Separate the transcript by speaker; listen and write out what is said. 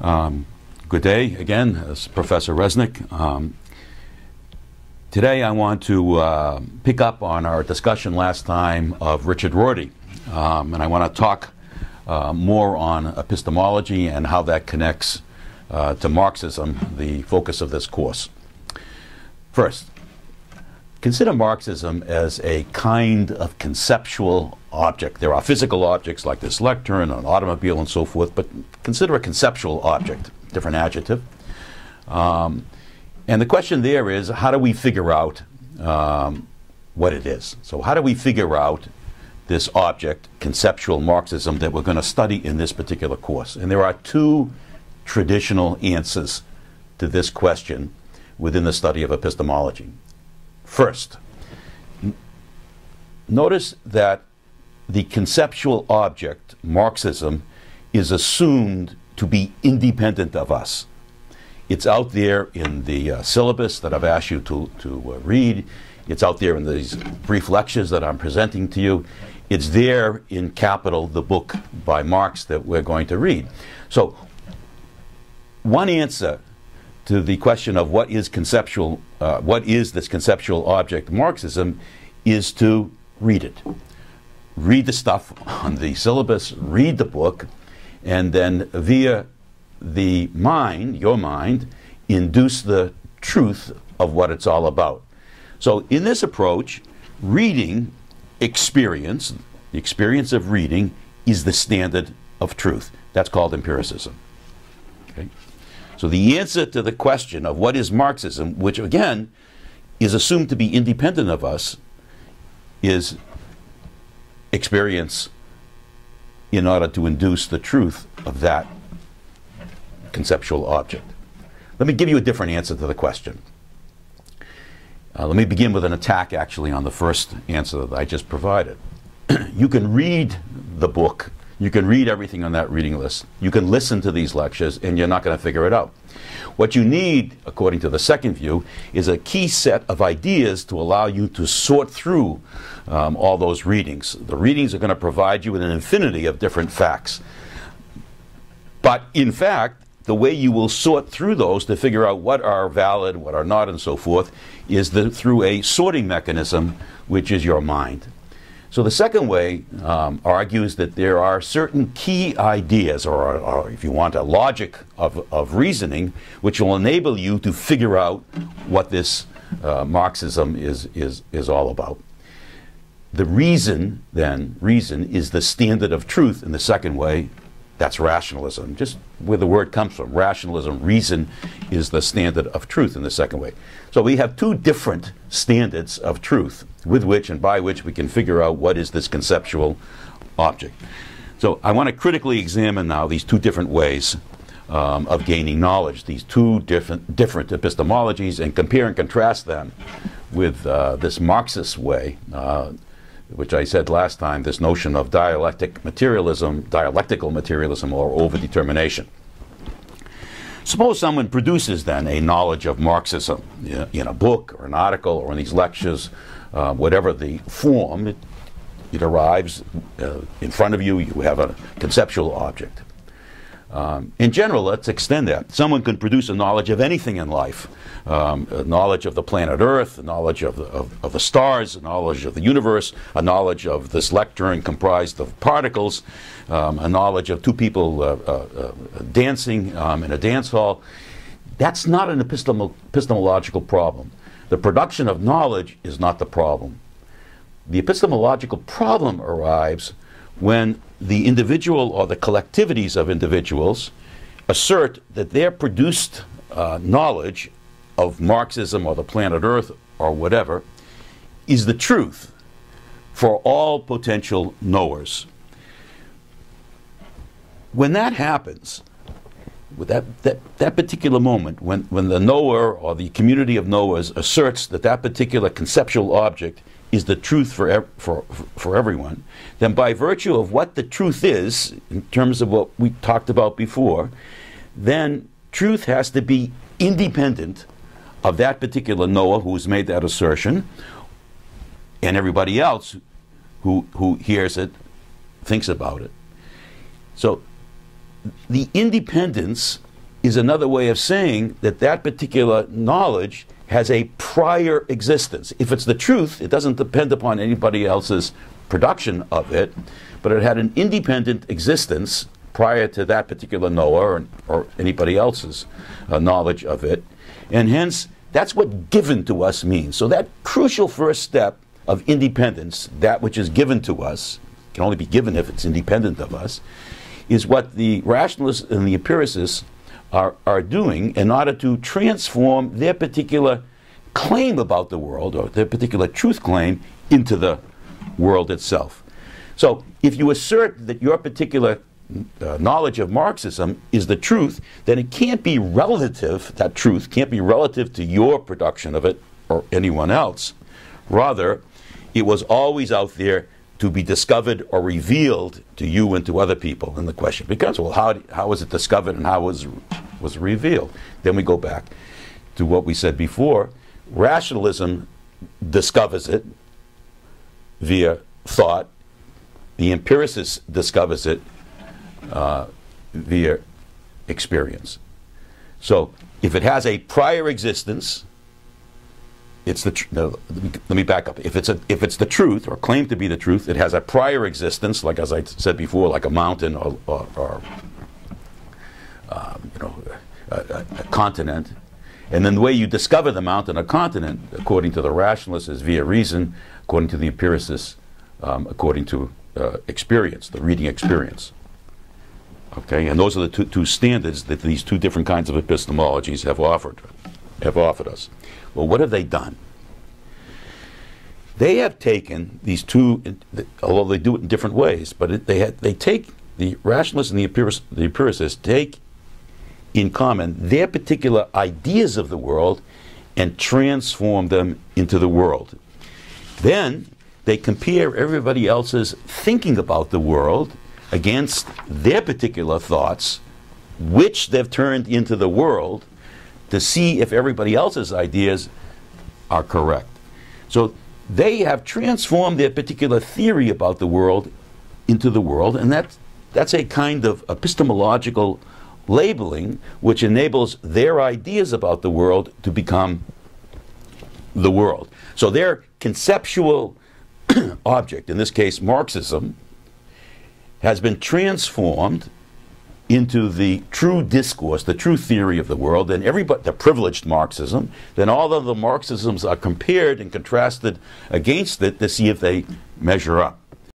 Speaker 1: Good day again, this is Professor Resnick. Today I want to pick up on our discussion last time of Richard Rorty, and I want to talk more on epistemology and how that connects to Marxism, the focus of this course. First, consider Marxism as a kind of conceptual object. There are physical objects like this lectern, an automobile, and so forth, but consider a conceptual object, different adjective. And the question there is, how do we figure out what it is? So how do we figure out this object, conceptual Marxism, that we're going to study in this particular course? And there are two traditional answers to this question within the study of epistemology. First, notice that the conceptual object, Marxism, is assumed to be independent of us. It's out there in the syllabus that I've asked you to read. It's out there in these brief lectures that I'm presenting to you. It's there in capital, the book by Marx that we're going to read. So one answer to the question of what is conceptual, what is this conceptual object, Marxism, is to read it. Read the stuff on the syllabus, read the book, and then via the mind, your mind, induce the truth of what it's all about. So in this approach, reading experience, the experience of reading, is the standard of truth. That's called empiricism. Okay? So the answer to the question of what is Marxism, which again is assumed to be independent of us, is experience in order to induce the truth of that conceptual object. Let me give you a different answer to the question. Let me begin with an attack actually on the first answer that I just provided. You can read the book, you can read everything on that reading list, you can listen to these lectures, and you're not going to figure it out. What you need, according to the second view, is a key set of ideas to allow you to sort through all those readings. The readings are going to provide you with an infinity of different facts. But in fact, the way you will sort through those to figure out what are valid, what are not, and so forth, is through a sorting mechanism, which is your mind. So the second way argues that there are certain key ideas, or if you want, a logic of reasoning, which will enable you to figure out what this Marxism is all about. The reason, then, is the standard of truth in the second way. That's rationalism, just where the word comes from. Rationalism, reason, is the standard of truth in the second way. So we have two different standards of truth with which and by which we can figure out what is this conceptual object. So I want to critically examine now these two different ways of gaining knowledge, these two different epistemologies, and compare and contrast them with this Marxist way, which I said last time, this notion of dialectical materialism or overdetermination. Suppose someone produces then a knowledge of Marxism in a book or an article or in these lectures, whatever the form, it arrives in front of you, you have a conceptual object. In general, let's extend that. Someone can produce a knowledge of anything in life, a knowledge of the planet Earth, a knowledge of the stars, a knowledge of the universe, a knowledge of this lectern comprised of particles, a knowledge of two people dancing in a dance hall. That's not an epistemological problem. The production of knowledge is not the problem. The epistemological problem arrives when the individual or the collectivities of individuals assert that their produced knowledge of Marxism or the planet Earth or whatever is the truth for all potential knowers. When that happens, with that particular moment, when the knower or the community of knowers asserts that that particular conceptual object is the truth for everyone, then by virtue of what the truth is, in terms of what we talked about before, then truth has to be independent of that particular knower who has made that assertion, and everybody else who hears it, thinks about it. So the independence is another way of saying that that particular knowledge has a prior existence. If it's the truth, it doesn't depend upon anybody else's production of it, but it had an independent existence prior to that particular knower or anybody else's knowledge of it. And hence, that's what given to us means. So that crucial first step of independence, that which is given to us, can only be given if it's independent of us, is what the rationalists and the empiricists are doing in order to transform their particular claim about the world, or their particular truth claim, into the world itself. So if you assert that your particular knowledge of Marxism is the truth, then it can't be relative, that truth can't be relative to your production of it or anyone else. Rather, it was always out there to be discovered or revealed to you and to other people. And the question becomes, well, how was it discovered and how was it revealed? Then we go back to what we said before. Rationalism discovers it via thought. The empiricist discovers it via experience. So if it has a prior existence, it's the no, let me back up. If it's the truth, or claimed to be the truth, it has a prior existence, like as I said before, like a mountain or a continent. And then the way you discover the mountain or continent, according to the rationalists, is via reason. According to the empiricists, according to experience, the reading experience. Okay, and those are the two standards that these two different kinds of epistemologies have offered us. Well, what have they done? They have taken these two, although they do it in different ways, but they take, the rationalists and the empiricists take in common their particular ideas of the world and transform them into the world. Then they compare everybody else's thinking about the world against their particular thoughts, which they've turned into the world, to see if everybody else's ideas are correct. So they have transformed their particular theory about the world into the world, and that's a kind of epistemological labeling which enables their ideas about the world to become the world. So their conceptual object, in this case Marxism, has been transformed into the true discourse, the true theory of the world, and everybody, the privileged Marxism, then all of the Marxisms are compared and contrasted against it to see if they measure up.